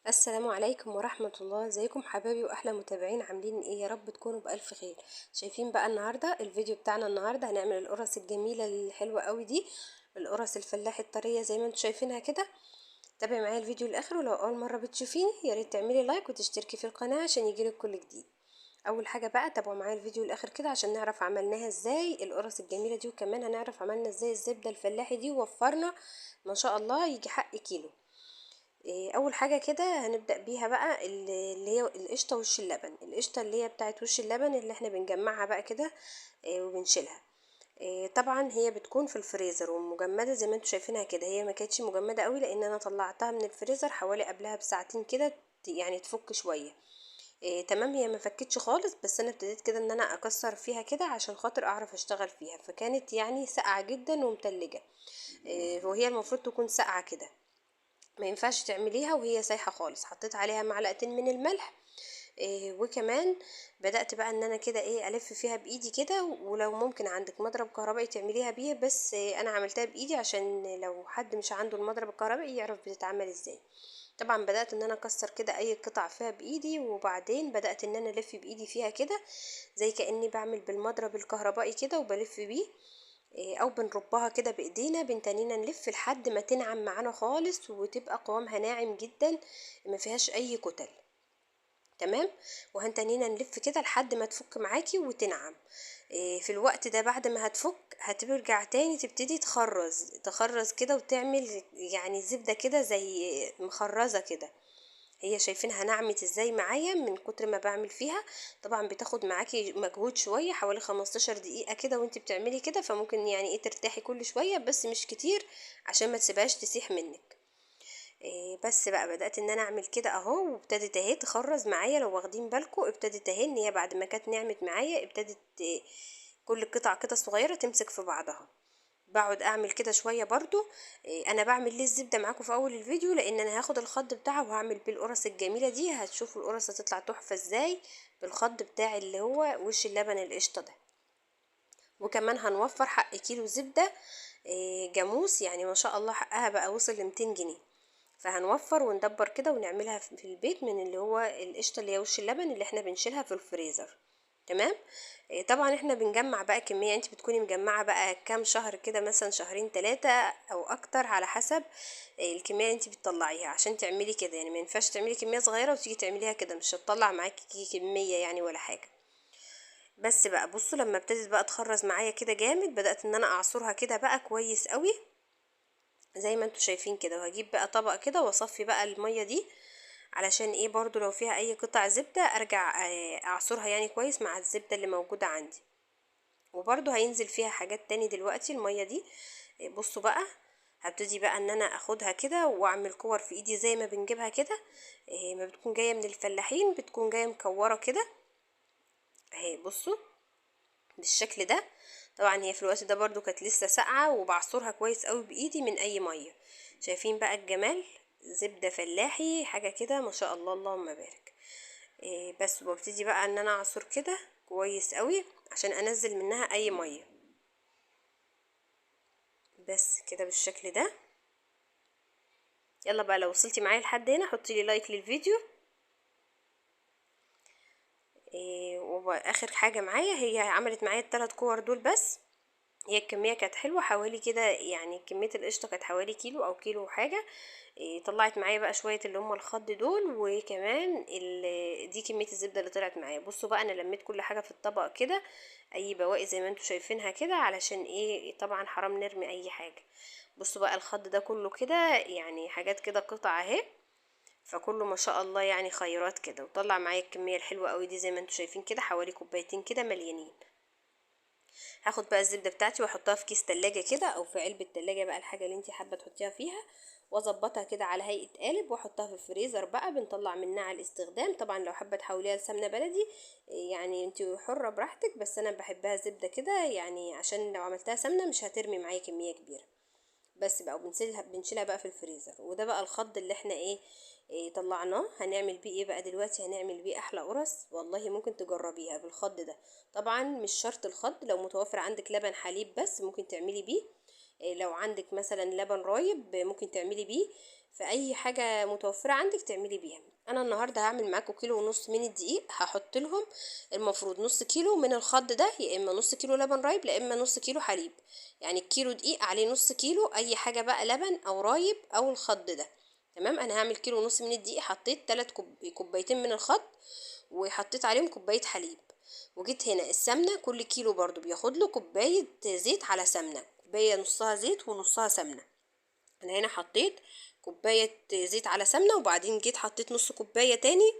السلام عليكم ورحمة الله. ازيكم حبايبي واحلى متابعين؟ عاملين ايه؟ يا رب تكونوا بألف خير. شايفين بقى النهاردة الفيديو بتاعنا؟ النهاردة هنعمل القرص الجميلة الحلوة قوي دي، القرص الفلاحي الطرية زي ما انتم شايفينها كده. تابعي معايا الفيديو الاخر، ولو اول مرة بتشوفيني يا ريت تعملي لايك وتشتركي في القناة عشان يجيلك كل جديد. اول حاجة بقى تابعوا معايا الفيديو الاخر كده عشان نعرف عملناها ازاي القرص الجميلة دي، وكمان هنعرف عملنا ازاي الزبدة الفلاحي دي، ووفرنا ما شاء الله يجي حق كيلو. اول حاجه كده هنبدا بيها بقى اللي هي القشطه وش اللبن. القشطه اللي هي بتاعت وش اللبن اللي احنا بنجمعها بقى كده وبنشيلها. طبعا هي بتكون في الفريزر ومجمده زي ما انتم شايفينها كده. هي ما كانتش مجمده قوي لان انا طلعتها من الفريزر حوالي قبلها بساعتين كده، يعني تفك شويه. تمام، هي ما فكتش خالص، بس انا ابتديت كده ان انا اكسر فيها كده عشان خاطر اعرف اشتغل فيها، فكانت يعني ساقعه جدا ومتلجه. وهي المفروض تكون ساقعه كده، ما ينفعش تعمليها وهي سايحه خالص. حطيت عليها معلقتين من الملح. وكمان بدأت بقى ان انا كده الف فيها بايدي كده، ولو ممكن عندك مضرب كهربائي تعمليها بيه، بس انا عملتها بايدي عشان لو حد مش عنده المضرب الكهربائي يعرف بتتعمل ازاي. طبعا بدأت ان انا اكسر كده اي قطع فيها بايدي، وبعدين بدأت ان انا الف بايدي فيها كده زي كأني بعمل بالمضرب الكهربائي كده وبلف بيه. او بنربها كده بايدينا بنتانينا نلف لحد ما تنعم معانا خالص وتبقى قوامها ناعم جدا، ما فيهاش اي كتل. تمام، وهنتانينا نلف كده لحد ما تفك معاكي وتنعم. في الوقت ده بعد ما هتفك هترجع تاني تبتدي تخرز كده وتعمل يعني زبدة كده زي مخرزة كده. هي شايفينها نعمت ازاي معايا من كتر ما بعمل فيها. طبعا بتاخد معاكي مجهود شوية، حوالي 15 دقيقة كده وانت بتعملي كده، فممكن يعني ترتاحي كل شوية بس مش كتير عشان ما تسيبهاش تسيح منك. بس بقى بدأت ان انا اعمل كده اهو، وابتدت اهي تخرز معايا. لو واخدين بالكم ابتدت اهي ان هي بعد ما كانت نعمت معايا ابتدت كل قطعة كده صغيرة تمسك في بعضها. بقعد اعمل كده شويه برضو. انا بعمل ليه الزبده معاكم في اول الفيديو لان انا هاخد الخض بتاعها وهعمل بيه القرص الجميله دي. هتشوفوا القرص هتطلع تحفه ازاي بالخض بتاعي اللي هو وش اللبن القشطه ده. وكمان هنوفر حق كيلو زبده جاموس، يعني ما شاء الله حقها بقى وصل ل200 جنيه. فهنوفر وندبر كده ونعملها في البيت من اللي هو القشطه اللي هي وش اللبن اللي احنا بنشيلها في الفريزر. تمام. طبعا احنا بنجمع بقى كمية، انت بتكوني مجمعة بقى كام شهر كده، مثلا شهرين 3 او اكتر على حسب الكمية اللي انت بتطلعيها عشان تعملي كده. يعني ما ينفعش تعملي كمية صغيرة وتيجي تعمليها كده، مش هتطلع معاكي كمية يعني ولا حاجة. بس بقى بصوا لما ابتدت بقى تخرز معايا كده جامد، بدأت ان انا اعصرها كده بقى كويس قوي زي ما انتوا شايفين كده. وهجيب بقى طبق كده واصفي بقى المية دي علشان برضو لو فيها اي قطع زبدة ارجع اعصرها يعني كويس مع الزبدة اللي موجودة عندي. وبرضو هينزل فيها حاجات تاني دلوقتي المية دي. بصوا بقى، هبتدي بقى ان انا اخدها كده واعمل كور في ايدي زي ما بنجيبها كده. ما بتكون جاية من الفلاحين بتكون جاية مكورة كده اهي. بصوا بالشكل ده. طبعا هي في الوقت ده برضو كانت لسه ساقعة وبعصرها كويس قوي بايدي من اي مية. شايفين بقى الجمال؟ زبدة فلاحي حاجة كده ما شاء الله اللهم بارك. بس وببتدي بقى ان انا اعصر كده كويس قوي عشان انزل منها اي مية. بس كده بالشكل ده. يلا بقى لو وصلتي معايا لحد هنا حطي لي لايك للفيديو. واخر حاجه معايا هي عملت معايا ال3 كور دول بس. هي الكميه كانت حلوه حوالي كده، يعني كميه القشطه كانت حوالي كيلو او كيلو وحاجه. طلعت معايا بقى شويه اللي هم الخض دول، وكمان دي كميه الزبده اللي طلعت معايا. بصوا بقى انا لميت كل حاجه في الطبق كده، اي بواقي زي ما انتوا شايفينها كده، علشان طبعا حرام نرمي اي حاجه. بصوا بقى الخض ده كله كده يعني حاجات كده قطع اهي، فكله ما شاء الله يعني خيرات كده. وطلع معايا الكميه الحلوه قوي دي زي ما انتوا شايفين كده، حوالي كوبايتين كده مليانين. هاخد بقى الزبده بتاعتي واحطها في كيس تلاجة كده او في علبه تلاجة بقى، الحاجه اللي انت حابه تحطيها فيها، واظبطها كده على هيئه قالب واحطها في الفريزر بقى. بنطلع منها على الاستخدام. طبعا لو حابه تحوليها لسمنه بلدي يعني انت حره براحتك، بس انا بحبها زبده كده يعني عشان لو عملتها سمنه مش هترمي معايا كميه كبيره. بس بقى بنشيلها بقى في الفريزر. وده بقى الخض اللي احنا طلعناه. هنعمل بيه بقى دلوقتي؟ هنعمل بيه احلى قرص والله، ممكن تجربيها بالخض ده. طبعا مش شرط الخض، لو متوفر عندك لبن حليب بس ممكن تعملي بيه. لو عندك مثلا لبن رايب ممكن تعملي بيه. في اي حاجه متوفره عندك تعملي بيها. انا النهارده هعمل معاكم 1.5 كيلو من الدقيق، هحط لهم المفروض نص كيلو من الخض ده، يا اما نص كيلو لبن رايب يا اما نص كيلو حليب. يعني الكيلو دقيق عليه نص كيلو اي حاجه بقى، لبن او رايب او الخض ده. تمام. انا هعمل 1.5 كيلو من الدقيق، حطيت 3 كوبايتين من الخض وحطيت عليهم كوبايه حليب. وجيت هنا السمنه، كل كيلو برضو بياخد له كوبايه زيت على سمنه، كوبايه نصها زيت ونصها سمنه. انا هنا حطيت كوبايه زيت على سمنه، وبعدين جيت حطيت نص كوبايه تاني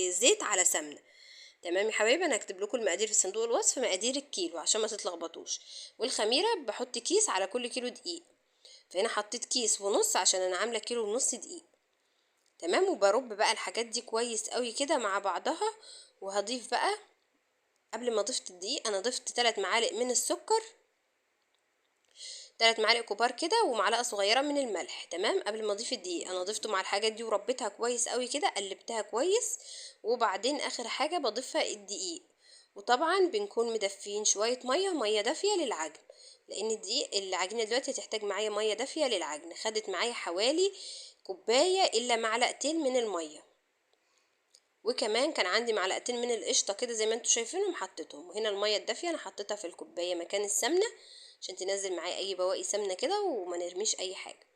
زيت على سمنه. تمام يا حبايبي. انا هكتب لكم المقادير في صندوق الوصف، مقادير الكيلو عشان ما تتلخبطوش. والخميره بحط كيس على كل كيلو دقيق، فهنا حطيت كيس ونص عشان انا عامله كيلو ونص دقيق. تمام. وبرب بقى الحاجات دي كويس قوي كده مع بعضها. وهضيف بقى، قبل ما ضفت الدقيق انا ضفت 3 معالق من السكر، 3 معالق كبار كده، ومعلقه صغيره من الملح. تمام. قبل ما اضيف الدقيق انا ضفته مع الحاجات دي وربيتها كويس قوي كده، قلبتها كويس. وبعدين اخر حاجه بضيفها الدقيق. وطبعا بنكون مدفين شويه ميه دافيه للعجن، لان الدقيق العجينه دلوقتي هتحتاج معايا ميه دافيه للعجن. خدت معايا حوالي كوبايه الا معلقتين من الميه. وكمان كان عندي معلقتين من القشطه كده زي ما انتوا شايفينهم حطيتهم. وهنا الميه الدافيه انا حطيتها في الكوبايه مكان السمنه عشان تنزل معايا اي بواقي سمنه كده وما نرميش اي حاجه.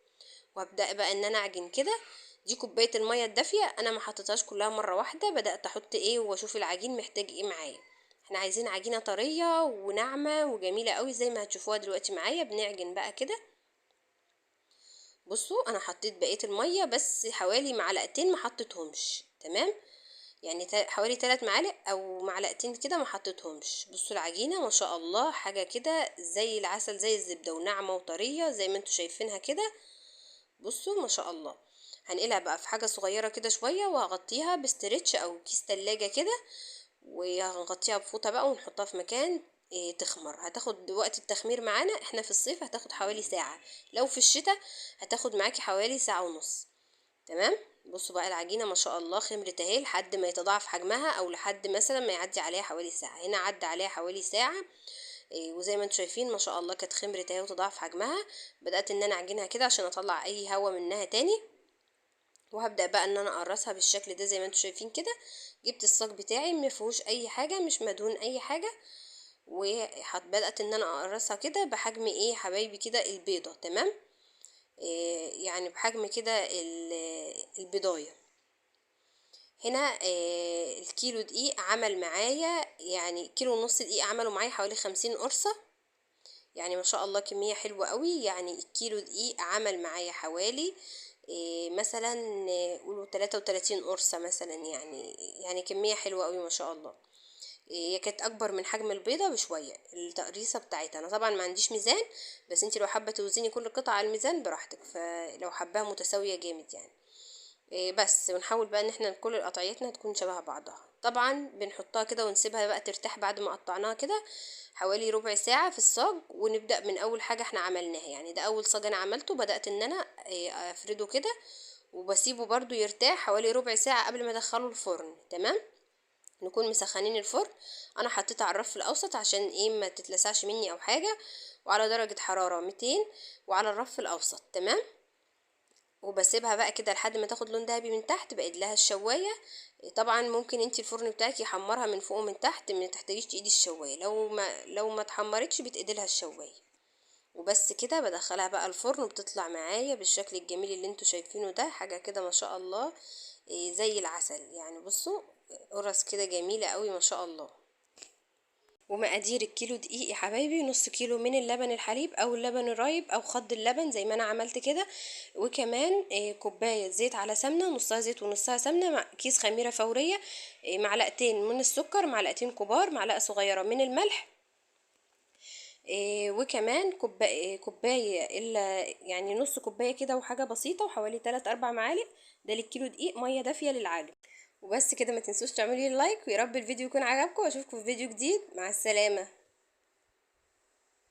وهبدا بقى ان انا اعجن كده. دي كوبايه الميه الدافيه انا ما حطيتهاش كلها مره واحده، بدات احط ايه واشوف العجين محتاج ايه معايا. احنا عايزين عجينه طريه وناعمه وجميله قوي زي ما هتشوفوها دلوقتي معايا. بنعجن بقى كده. بصوا انا حطيت بقيه الميه بس حوالي معلقتين ما حطيتهمش. تمام. يعني حوالي 3 معالق او معلقتين كده ما حطيتهمش. بصوا العجينه ما شاء الله حاجه كده زي العسل زي الزبده وناعمه وطريه زي ما انتوا شايفينها كده. بصوا ما شاء الله. هنقلها بقى في حاجه صغيره كده شويه، وهغطيها بستريتش او كيس تلاجة كده، وهنغطيها بفوطه بقى ونحطها في مكان تخمر. هتاخد وقت التخمير معانا، احنا في الصيف هتاخد حوالي ساعه، لو في الشتاء هتاخد معاكي حوالي ساعه ونص. تمام. بصوا بقى العجينه ما شاء الله خمرت اهي لحد ما يتضاعف حجمها، او لحد مثلا ما يعدي عليها حوالي ساعه. هنا عدى عليها حوالي ساعه. وزي ما انتم شايفين ما شاء الله كانت خمرت اهي وتضاعف حجمها. بدات ان انا اعجنها كده عشان اطلع اي هوا منها تاني. وهبدا بقى ان انا اقرصها بالشكل ده زي ما انتم شايفين كده. جبت الصاج بتاعي ما فيهوش اي حاجه، مش مدهون اي حاجه. وبدات ان انا اقرصها كده بحجم ايه حبايبي كده البيضه. تمام. يعني بحجم كده البضايه. هنا الكيلو دقيق عمل معايا، يعني كيلو ونص دقيق عملوا معايا حوالي 50 قرصة. يعني ما شاء الله كمية حلوة قوي. يعني الكيلو دقيق عمل معايا حوالي مثلا قولوا 33 قرصة مثلا. يعني كمية حلوة قوي ما شاء الله. هي كانت اكبر من حجم البيضة بشوية التقريصة بتاعتها. انا طبعا ما عنديش ميزان، بس انتي لو حابة توزني كل قطعة على الميزان براحتك، فلو حباها متساوية جامد يعني. بس ونحاول بقى ان احنا كل قطعيتنا تكون شبه بعضها. طبعا بنحطها كده ونسيبها بقى ترتاح بعد ما قطعناها كده حوالي ربع ساعة في الصاج. ونبدأ من اول حاجة احنا عملناها. يعني ده اول صاج انا عملته، بدأت ان انا افرده كده وبسيبه برضو يرتاح حوالي ربع ساعة قبل ما ادخله الفرن. تمام. نكون مسخنين الفرن. انا حطيتها على الرف الاوسط عشان ايه ما تتلسعش مني او حاجة، وعلى درجة حرارة 200 وعلى الرف الاوسط. تمام. وبسيبها بقى كده لحد ما تاخد لون دهبي من تحت. بقيد لها الشوايه. طبعا ممكن انتي الفرن بتاعك يحمرها من فوق ومن تحت، ما تحتاجيش تقيدي الشوايه. لو ما اتحمرتش بتقيدلها الشوايه. وبس كده بدخلها بقى الفرن وبتطلع معايا بالشكل الجميل اللي انتوا شايفينه ده. حاجه كده ما شاء الله زي العسل. يعني بصوا قرص كده جميله قوي ما شاء الله. ومقادير الكيلو دقيق يا حبايبي: نص كيلو من اللبن الحليب او اللبن الرايب او خض اللبن زي ما انا عملت كده. وكمان كوبايه زيت على سمنه، نصها زيت ونصها سمنه، مع كيس خميره فوريه، معلقتين من السكر، معلقتين كبار، معلقه صغيره من الملح، وكمان كوبايه الا يعني نص كوبايه كده وحاجه بسيطه، وحوالي 3 4 معالق ده للكيلو دقيق ميه دافيه للعجن. وبس كده. ما تنسوش تعملوا لي لايك، ويا رب الفيديو يكون عجبكم، واشوفكم في فيديو جديد. مع السلامه.